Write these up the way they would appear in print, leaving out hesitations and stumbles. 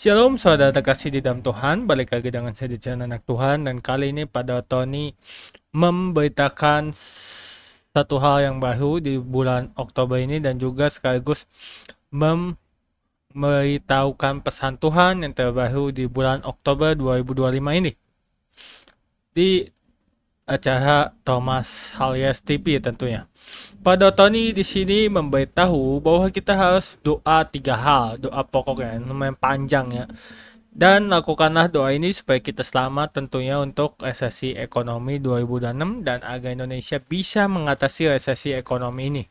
Shalom saudara terkasih di dalam Tuhan, balik lagi dengan saya di channel Anak Tuhan, dan kali ini pada Tony memberitakan satu hal yang baru di bulan Oktober ini, dan juga sekaligus memberitahukan pesan Tuhan yang terbaru di bulan Oktober 2025 ini di acara Thomas Halias TV tentunya. Pada Tony di sini memberitahu bahwa kita harus doa 3 hal, doa pokoknya, lumayan panjang ya. Dan lakukanlah doa ini supaya kita selamat tentunya untuk resesi ekonomi 2026 dan agar Indonesia bisa mengatasi resesi ekonomi ini.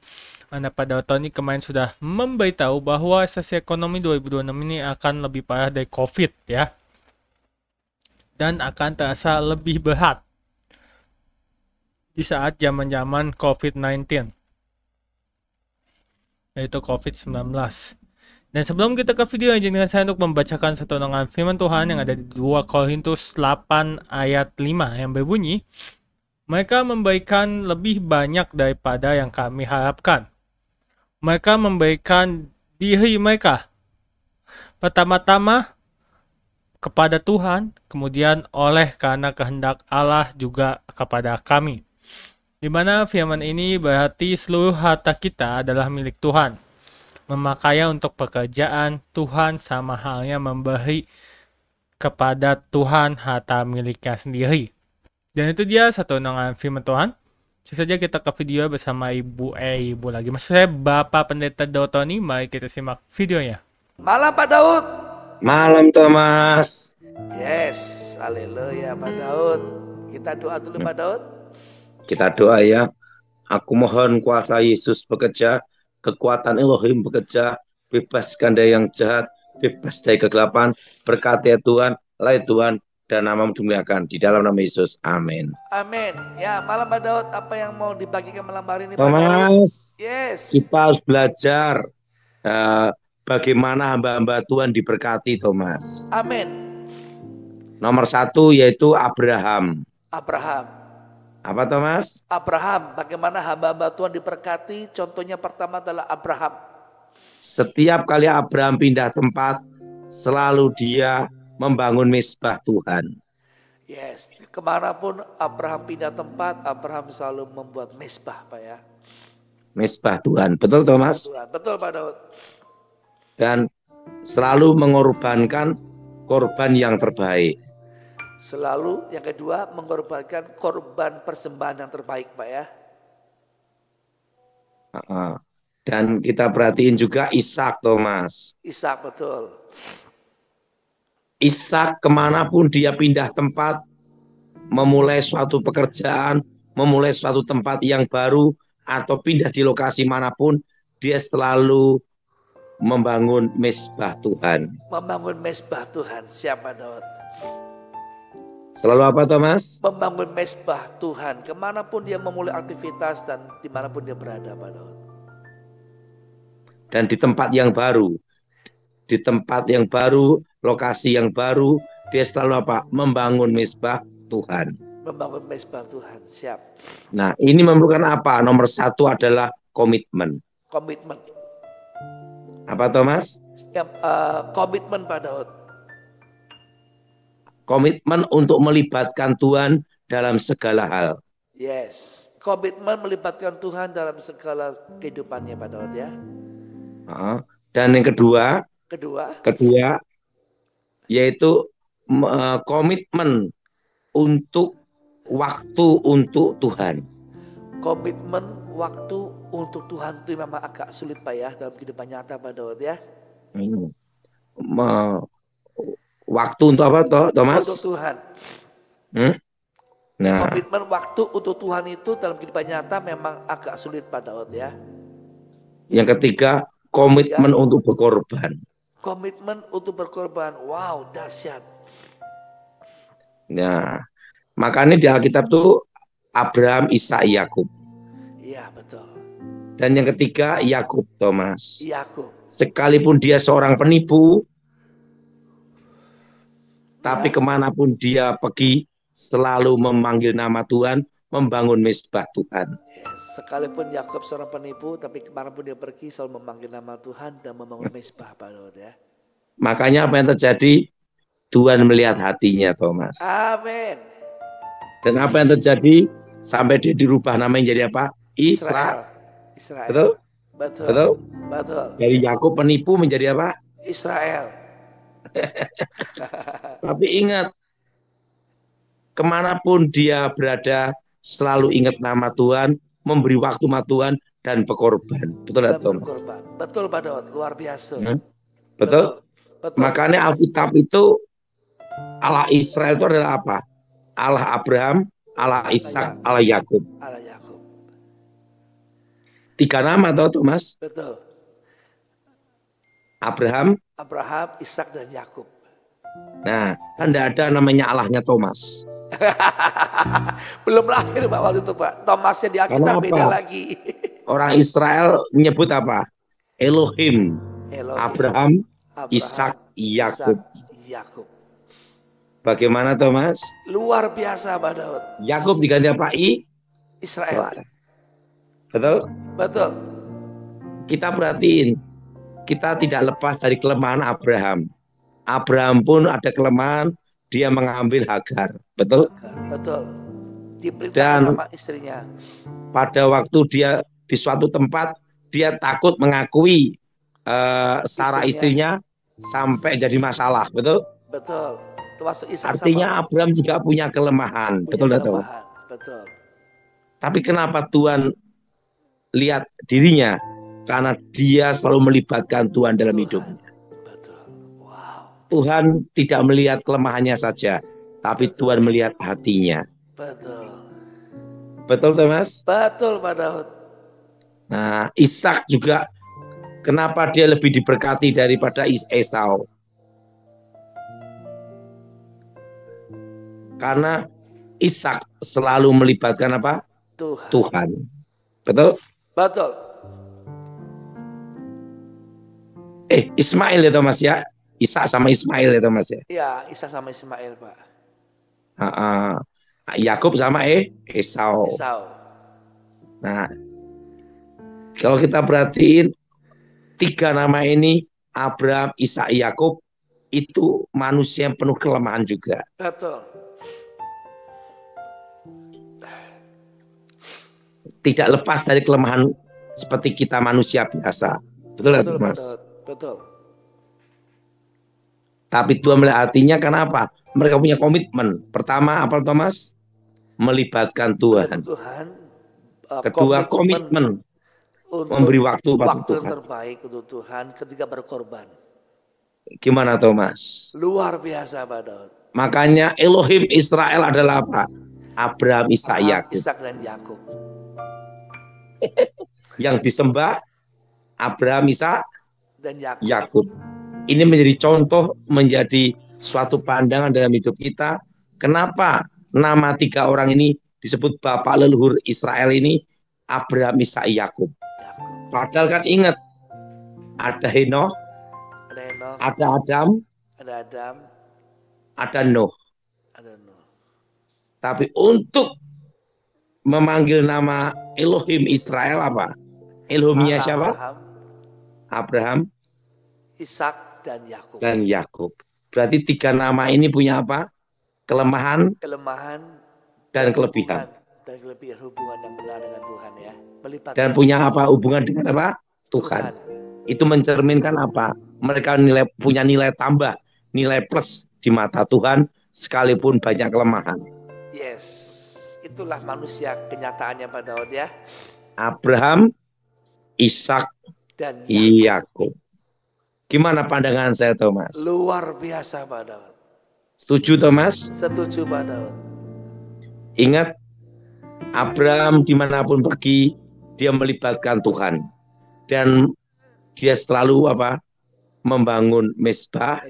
Karena pada tahun ini kemarin sudah memberitahu bahwa resesi ekonomi 2026 ini akan lebih parah dari COVID ya. Dan akan terasa lebih berat di saat zaman-zaman COVID-19, yaitu COVID-19. Dan sebelum kita ke video, izinkan saya untuk membacakan satu renungan firman Tuhan yang ada di 2 Korintus 8 ayat 5 yang berbunyi, mereka memberikan lebih banyak daripada yang kami harapkan. Mereka memberikan diri mereka pertama-tama kepada Tuhan, kemudian oleh karena kehendak Allah juga kepada kami. Di mana firman ini berarti seluruh harta kita adalah milik Tuhan. Memakainya untuk pekerjaan Tuhan sama halnya memberi kepada Tuhan harta miliknya sendiri. Dan itu dia satu renungan firman Tuhan. Langsung saja kita ke video bersama Ibu lagi. Maksud saya Bapak Pendeta Dotoni. Mari kita simak videonya. Malam Pak Daud. Malam Thomas. Yes, haleluya Pak Daud. Kita doa dulu Pak Daud. Kita doa ya. Aku mohon kuasa Yesus bekerja, kekuatan Elohim bekerja, bebaskan dari yang jahat, bebas dari kegelapan, berkati ya Tuhan, lain Tuhan, dan nama-Mu dimuliakan di dalam nama Yesus. Amin. Amin. Ya, malam Pak Daud, apa yang mau dibagikan malam hari ini Pak Daud? Thomas, Yes. kita harus belajar bagaimana hamba-hamba Tuhan diberkati, Thomas. Amin. Nomor 1 yaitu Abraham. Abraham. Apa Thomas? Abraham, bagaimana hamba-hamba Tuhan diberkati? Contohnya pertama adalah Abraham. Setiap kali Abraham pindah tempat, selalu dia membangun mezbah Tuhan. Yes, kemanapun Abraham pindah tempat, Abraham selalu membuat mezbah Pak ya. Mezbah Tuhan, betul Thomas? Tuhan. Betul Pak Daud. Dan selalu mengorbankan korban yang terbaik. Selalu yang kedua mengorbankan korban persembahan yang terbaik Pak ya. Dan kita perhatiin juga Ishak Thomas. Ishak betul. Ishak kemanapun dia pindah tempat, memulai suatu pekerjaan, memulai suatu tempat yang baru, atau pindah di lokasi manapun, dia selalu membangun mezbah Tuhan. Membangun mezbah Tuhan. Siapa Daud? Selalu apa Thomas? Membangun mezbah Tuhan. Kemanapun dia memulai aktivitas dan dimanapun dia berada Pak Daud. Dan di tempat yang baru. Di tempat yang baru, lokasi yang baru, dia selalu apa? Membangun mezbah Tuhan. Membangun mezbah Tuhan. Siap. Nah, ini memerlukan apa? Nomor 1 adalah komitmen. Komitmen. Apa Thomas? Komitmen Pak Daud. Komitmen untuk melibatkan Tuhan dalam segala hal. Yes. Komitmen melibatkan Tuhan dalam segala kehidupannya Pak Daud ya. Dan yang kedua yaitu komitmen untuk waktu untuk Tuhan. Komitmen waktu untuk Tuhan itu memang agak sulit Pak ya dalam kehidupan nyata Pak Daud ya. Waktu untuk apa Thomas? Untuk Tuhan. Nah, komitmen waktu untuk Tuhan itu dalam kehidupan nyata memang agak sulit Pak Daud ya. Yang ketiga, komitmen untuk berkorban. Komitmen untuk berkorban. Wow, dahsyat. Nah, makanya di Alkitab tuh Abraham, Ishak, Yakub. Iya, betul. Dan yang ketiga, Yakub Thomas. Yakub. Sekalipun dia seorang penipu, tapi kemanapun dia pergi, selalu memanggil nama Tuhan, membangun mezbah Tuhan. Yes. Sekalipun Yakub seorang penipu, tapi kemanapun dia pergi, selalu memanggil nama Tuhan dan membangun mezbah Pak Daud ya. Makanya apa yang terjadi? Tuhan melihat hatinya Thomas. Amin. Dan apa yang terjadi? Sampai dia dirubah namanya jadi apa? Israel. Israel. Betul? Betul. Betul? Betul. Dari Yakub penipu menjadi apa? Israel. Tapi ingat, kemanapun dia berada, selalu ingat nama Tuhan, memberi waktu sama Tuhan, dan berkorban. Betul Dan atau Thomas? berkorban. Betul Pak Daud, luar biasa. Betul? Betul. Betul. Makanya Alkitab itu Allah Israel itu adalah apa? Allah Abraham, Allah Ishak, Allah Yakub. Allah Yakub. 3 nama atau Thomas? Betul. Abraham, Ishak dan Yakub. nah, kan tidak ada namanya Allahnya Thomas. Belum lahir Pak waktu itu Pak. Thomasnya di Alkitab beda lagi. Orang Israel menyebut apa? Elohim. Abraham, Ishak, Yakub. Bagaimana Thomas? Luar biasa Pak Daud. Yakub diganti apa? Israel. Betul? Betul. Kita perhatiin, kita tidak lepas dari kelemahan Abraham. Abraham pun ada kelemahan, dia mengambil Hagar. Betul? Betul. Dan sama istrinya. Pada waktu dia di suatu tempat, dia takut mengakui Sarah istrinya sampai jadi masalah. Betul? Betul. Artinya Abraham juga punya kelemahan. Betul? Betul. Tapi kenapa Tuhan lihat dirinya? Karena dia selalu melibatkan Tuhan dalam hidupnya. Betul. Wow. Tuhan tidak melihat kelemahannya saja, tapi Tuhan melihat hatinya. Betul. Betul Thomas? Betul Pak Daud. Nah, Ishak juga kenapa dia lebih diberkati daripada Esau? Karena Ishak selalu melibatkan apa? Tuhan. Betul? Betul. Ismail ya Thomas ya? Ishak sama Ismail ya Thomas ya? Iya, Ishak sama Ismail Pak. Yakub sama Esau. Nah, kalau kita perhatiin 3 nama ini, Abraham, Ishak, Yakub, itu manusia yang penuh kelemahan juga. Betul. Tidak lepas dari kelemahan seperti kita manusia biasa. Betul nggak Mas? Betul. Tapi Tuhan melihat hatinya, kenapa? Mereka punya komitmen. Pertama apa Thomas? Melibatkan Tuhan. Kedua komitmen memberi waktu pada Tuhan. Terbaik untuk Tuhan ketika berkorban. Gimana Thomas? Luar biasa Pak Daud. Makanya Elohim Israel adalah apa? Abraham, Ishak, Yakub. Ishak dan Yakub. Yang disembah Abraham, Ishak, dan Yakub. Ini menjadi contoh, menjadi suatu pandangan dalam hidup kita. Kenapa nama 3 orang ini disebut bapak leluhur Israel ini Abraham, Ishak, Yakub? Padahal kan ingat, ada Henoh, ada Adam, ada Nuh. Tapi untuk memanggil nama Elohim Israel apa? Elohimnya siapa? Abraham, Ishak dan Yakub. Berarti 3 nama ini punya apa? Kelemahan dan kelebihan. Dan kelebihan hubungan yang benar dengan Tuhan ya. Dan punya apa? Hubungan dengan apa? Tuhan. Itu mencerminkan apa? Mereka punya nilai tambah, nilai plus di mata Tuhan sekalipun banyak kelemahan. Yes, itulah manusia kenyataannya Pak Daud ya. Abraham, Ishak, dan Yakub. Gimana pandangan saya Thomas? Luar biasa Pak Daud. Setuju Thomas? Setuju Pak Daud. Ingat, Abraham dimanapun pergi, dia melibatkan Tuhan. Dan dia selalu apa? Membangun mezbah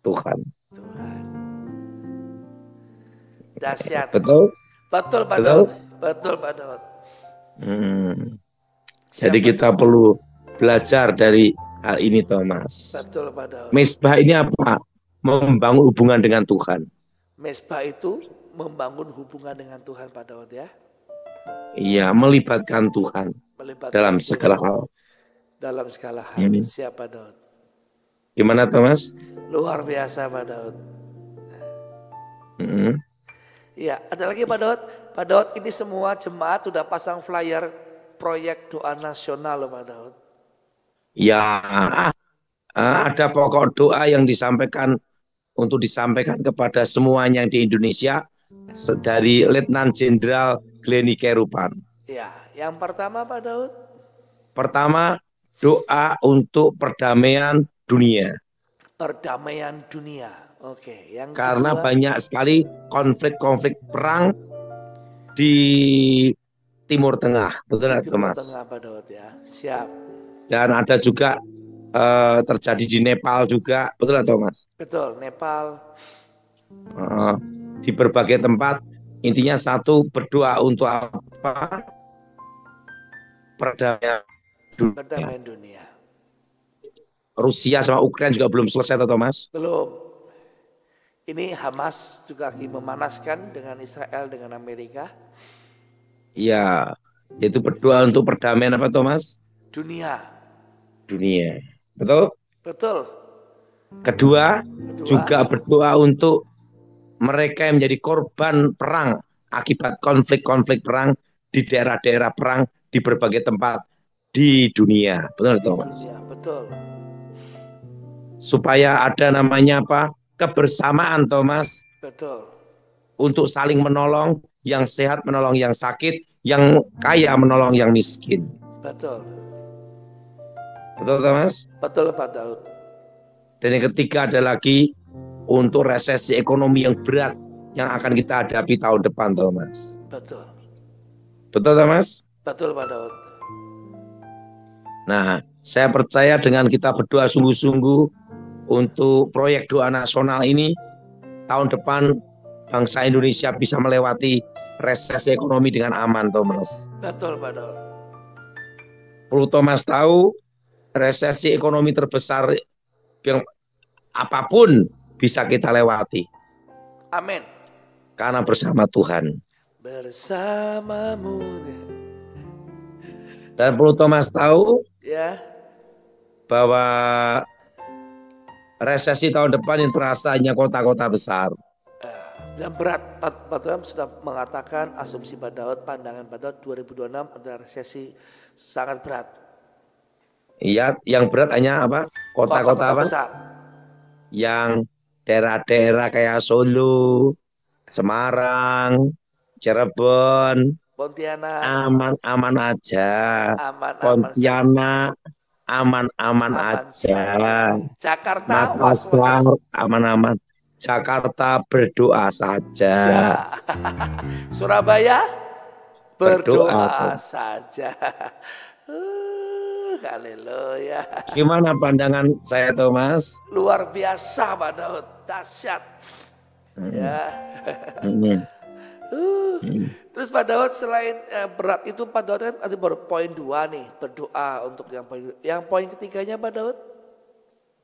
Tuhan. Dahsyat. Betul? Betul Pak Daud. Betul Pak Daud. Jadi kita perlu belajar dari hal ini Thomas. Betul Pak Daud. Mezbah ini apa? Membangun hubungan dengan Tuhan. Mezbah itu membangun hubungan dengan Tuhan Pak Daud ya. Iya, melibatkan Tuhan dalam segala hal. Dalam segala hal. Siapa Daud? Gimana Thomas? Luar biasa Pak Daud. Mm. Iya, ada lagi Pak Daud. Pak Daud, ini semua jemaat sudah pasang flyer proyek doa nasional loh Pak Daud. Ya, ada pokok doa yang disampaikan kepada semuanya di Indonesia dari Letnan Jenderal Glenny Kerupan. Ya, yang pertama Pak Daud. Pertama, doa untuk perdamaian dunia. Perdamaian dunia. Oke, yang Karena kedua. banyak sekali konflik-konflik perang di Timur Tengah, betul Di nggak, Timur Thomas? Tengah Pak Daud ya. Siap. Dan ada juga terjadi di Nepal juga, betul nggak, Thomas? Betul, Nepal. Eh, di berbagai tempat, intinya satu, berdoa untuk apa? Perdamaian dunia. Perdamaian dunia. Rusia sama Ukraina juga belum selesai, Thomas. Belum. Ini Hamas juga lagi memanaskan dengan Israel dengan Amerika. Iya, yaitu berdoa untuk perdamaian apa, Thomas? Dunia. Dunia. Betul? Betul. Kedua, Kedua. juga berdoa untuk mereka yang menjadi korban perang akibat konflik-konflik perang di daerah-daerah perang di berbagai tempat di dunia. Betul, Di Thomas? dunia, betul. Supaya ada namanya apa? Kebersamaan, Thomas, Betul. untuk saling menolong, yang sehat menolong yang sakit, yang kaya menolong yang miskin. Betul. Betul, Thomas? Betul Pak Daud. Dan yang ketiga ada lagi untuk resesi ekonomi yang berat yang akan kita hadapi tahun depan, Thomas. Betul. Betul, Thomas? Betul Pak Daud. Nah, saya percaya dengan kita berdoa sungguh-sungguh untuk proyek doa nasional ini, tahun depan bangsa Indonesia bisa melewati resesi ekonomi dengan aman, Thomas. Betul Pak Daud. Perlu Thomas tahu, resesi ekonomi terbesar yang apapun bisa kita lewati. Amin. Karena bersama Tuhan. Bersamamu. Dan perlu Thomas tahu Ya. bahwa resesi tahun depan yang terasa hanya kota-kota besar. Dan berat, Pak Daud sudah mengatakan asumsi Pak Daud, pandangan Pak Daud 2026 adalah resesi sangat berat. Iya, yang berat hanya apa? Kota-kota apa? besar. Yang daerah-daerah kayak Solo, Semarang, Cirebon, Pontianak, aman-aman aja. aman-aman saja. Pontianak, aman-aman Aman aja. saja. Jakarta, Makassar, was-was. aman-aman. Jakarta berdoa saja. Ja. Surabaya berdoa Berdoa. saja. Haleluya. Gimana pandangan saya, Thomas? Luar biasa Pak Daud, dahsyat. Ya. Hmm. Terus Pak Daud selain berat itu Pak Daud kan ada baru poin 2 nih, berdoa untuk yang poin. Yang poin ketiganya Pak Daud?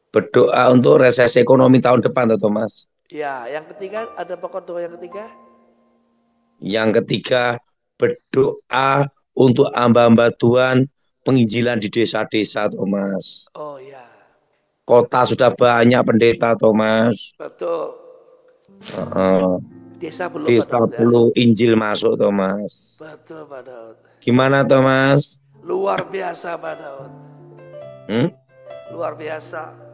Berdoa untuk resesi ekonomi tahun depan, Thomas. Ya, yang ketiga ada pokok doa yang ketiga? Yang ketiga, berdoa untuk hamba-hamba Tuhan penginjilan di desa-desa, Thomas. Oh ya. Kota sudah banyak pendeta, Thomas. Betul. Desa belum Desa Pak Daud, perlu Injil masuk, Thomas. Betul Pak Daud. Gimana, Thomas? Luar biasa Pak Daud. Luar biasa.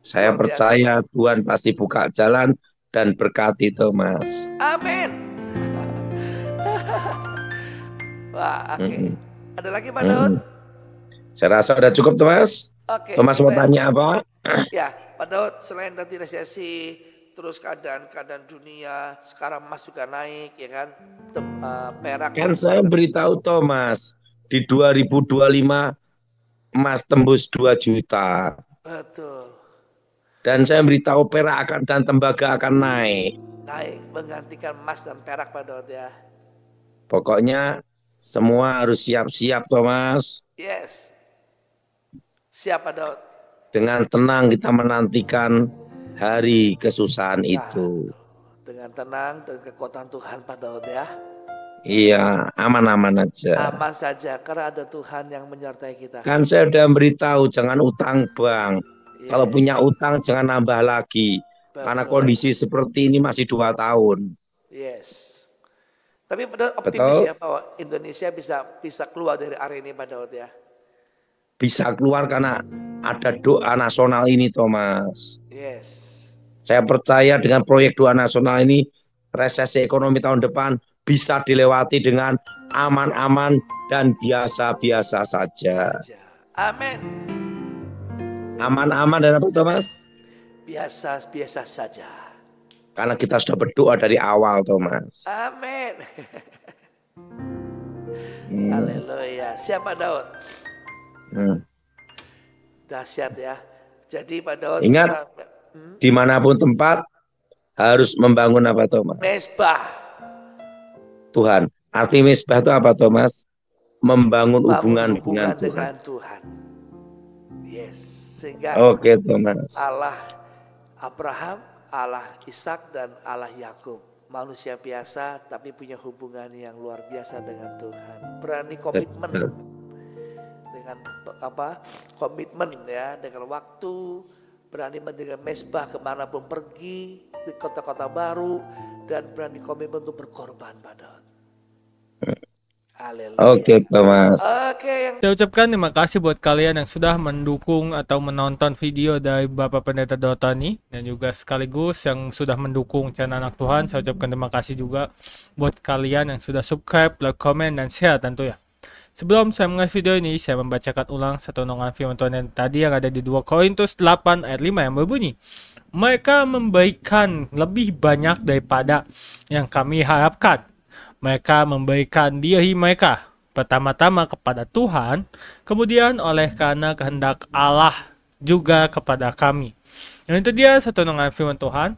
Saya Luar biasa. percaya Tuhan pasti buka jalan dan berkati, Thomas. Amin. Wah, oke. Ada lagi Pak Daud? Saya rasa sudah cukup, Thomas. Oke. Thomas mau tanya apa? Ya, Pak Daud, selain tadi resesi, terus keadaan dunia, sekarang emas juga naik, ya kan? Perak. Kan saya beritahu Thomas, di 2025 emas tembus 2 juta. Betul. Dan saya beritahu perak dan tembaga akan naik. Naik, menggantikan emas dan perak Pak Daud ya. Pokoknya semua harus siap-siap, Thomas. Yes. Siap Pak Daud. Dengan tenang kita menantikan hari kesusahan Nah, itu. dengan tenang dan kekuatan Tuhan Pak Daud ya. Iya, aman-aman aja. Aman saja karena ada Tuhan yang menyertai kita. Kan saya udah beritahu jangan utang, Bang. Kalau Yes, punya utang jangan nambah lagi. Karena betul. kondisi seperti ini masih 2 tahun. Yes. Tapi pada optimis Betul? ya bahwa Indonesia bisa keluar dari area ini Pak Daud ya. Bisa keluar karena ada doa nasional ini, Thomas. Yes. Saya percaya dengan proyek doa nasional ini, resesi ekonomi tahun depan bisa dilewati dengan aman-aman dan biasa-biasa saja. Amin. Aman-aman dan apa, Thomas? Biasa-biasa saja. Karena kita sudah berdoa dari awal, Thomas. Amin. Haleluya. Siapa Daud? Dahsyat ya. Jadi Pak Daud, ingat, dimanapun tempat harus membangun apa, Thomas? Mesbah. Tuhan. Arti mesbah itu apa, Thomas? Membangun hubungan dengan Tuhan. Yes. Sehingga Oke, Thomas. Allah Abraham, Allah Ishak dan Allah Yakub. Manusia biasa tapi punya hubungan yang luar biasa dengan Tuhan. Berani komitmen. Dengan komitmen ya, dengan waktu, berani mendirikan mesbah kemanapun pergi, di kota-kota baru, dan berani komitmen untuk berkorban pada. Haleluya. Oke, Thomas. Saya ucapkan terima kasih buat kalian yang sudah mendukung atau menonton video dari Bapak Pendeta Dotani, dan juga sekaligus yang sudah mendukung channel Anak Tuhan. Saya ucapkan terima kasih juga buat kalian yang sudah subscribe, like, comment, dan share tentu ya. Sebelum saya mulai video ini, saya membacakan ulang satu renungan firman Tuhan yang tadi yang ada di 2 Korintus 8 ayat 5 yang berbunyi, mereka memberikan lebih banyak daripada yang kami harapkan. Mereka memberikan diri mereka pertama-tama kepada Tuhan, kemudian oleh karena kehendak Allah juga kepada kami. Dan itu dia satu renungan firman Tuhan.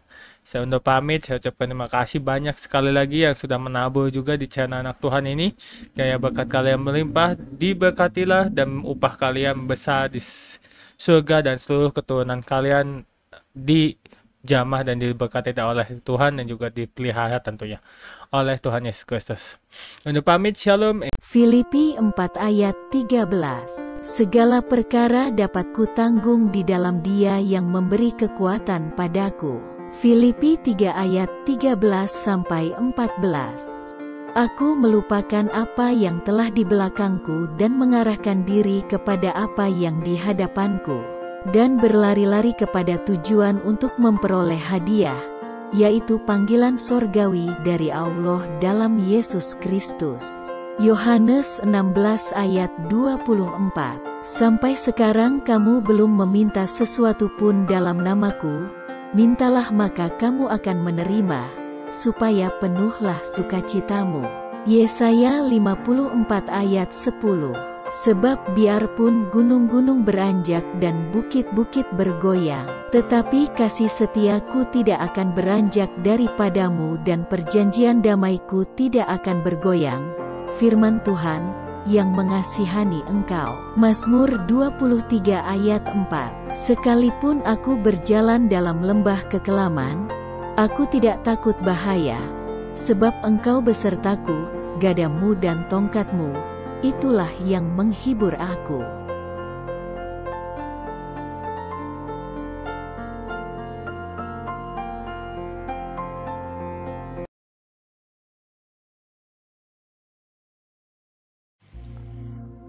Saya undur pamit, saya ucapkan terima kasih banyak sekali lagi yang sudah menabur juga di channel Anak Tuhan ini. Gaya berkat kalian melimpah, diberkatilah, dan upah kalian besar di surga, dan seluruh keturunan kalian dijamah dan diberkati oleh Tuhan, dan juga dipelihara tentunya oleh Tuhan Yesus Kristus. Undur pamit, shalom. Filipi 4 ayat 13. Segala perkara dapat kutanggung di dalam Dia yang memberi kekuatan padaku. Filipi 3 ayat 13-14. Aku melupakan apa yang telah di belakangku dan mengarahkan diri kepada apa yang di hadapanku, dan berlari-lari kepada tujuan untuk memperoleh hadiah, yaitu panggilan sorgawi dari Allah dalam Yesus Kristus. Yohanes 16 ayat 24. Sampai sekarang kamu belum meminta sesuatu pun dalam namaku. Mintalah maka kamu akan menerima, supaya penuhlah sukacitamu. Yesaya 54 ayat 10. Sebab biarpun gunung-gunung beranjak dan bukit-bukit bergoyang, tetapi kasih setiaku tidak akan beranjak daripadamu dan perjanjian damaiku tidak akan bergoyang. Firman Tuhan yang mengasihani engkau. Mazmur 23 ayat 4. Sekalipun aku berjalan dalam lembah kekelaman, aku tidak takut bahaya, sebab engkau besertaku, gadamu dan tongkatmu, itulah yang menghibur aku.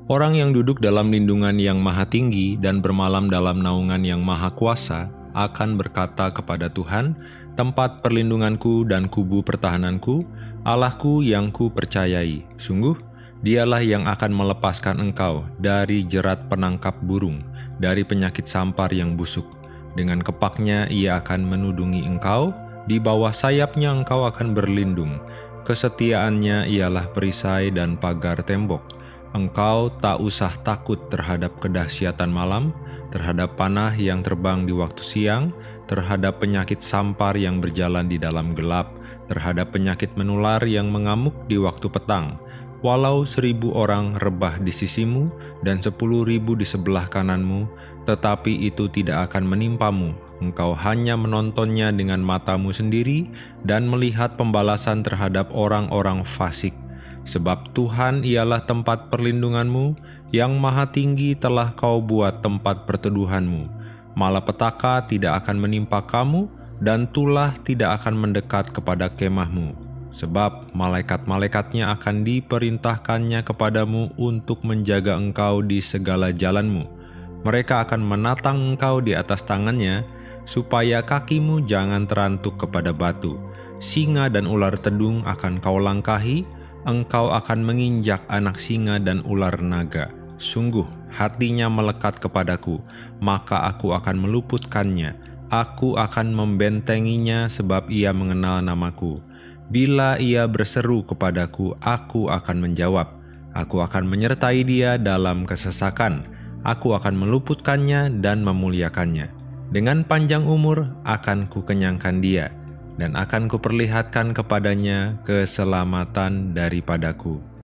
Orang yang duduk dalam lindungan yang maha tinggi dan bermalam dalam naungan yang maha kuasa akan berkata kepada Tuhan, tempat perlindunganku dan kubu pertahananku, Allahku yang ku percayai. Sungguh, dialah yang akan melepaskan engkau dari jerat penangkap burung, dari penyakit sampar yang busuk. Dengan kepaknya ia akan menudungi engkau, di bawah sayapnya engkau akan berlindung. Kesetiaannya ialah perisai dan pagar tembok. Engkau tak usah takut terhadap kedahsyatan malam, terhadap panah yang terbang di waktu siang, terhadap penyakit sampar yang berjalan di dalam gelap, terhadap penyakit menular yang mengamuk di waktu petang. Walau 1.000 orang rebah di sisimu dan 10.000 di sebelah kananmu, tetapi itu tidak akan menimpamu. Engkau hanya menontonnya dengan matamu sendiri dan melihat pembalasan terhadap orang-orang fasik. Sebab Tuhan ialah tempat perlindunganmu, yang Maha Tinggi telah kau buat tempat perteduhanmu. Malapetaka tidak akan menimpa kamu, dan tulah tidak akan mendekat kepada kemahmu. Sebab malaikat-malaikatnya akan diperintahkannya kepadamu untuk menjaga engkau di segala jalanmu. Mereka akan menatang engkau di atas tangannya, supaya kakimu jangan terantuk kepada batu. Singa dan ular tedung akan kau langkahi, engkau akan menginjak anak singa dan ular naga. Sungguh, hatinya melekat kepadaku, maka aku akan meluputkannya. Aku akan membentenginya sebab ia mengenal namaku. Bila ia berseru kepadaku, aku akan menjawab. Aku akan menyertai dia dalam kesesakan. Aku akan meluputkannya dan memuliakannya. Dengan panjang umur akan kukenyangkan dia, dan akan kuperlihatkan kepadanya keselamatan daripadaku.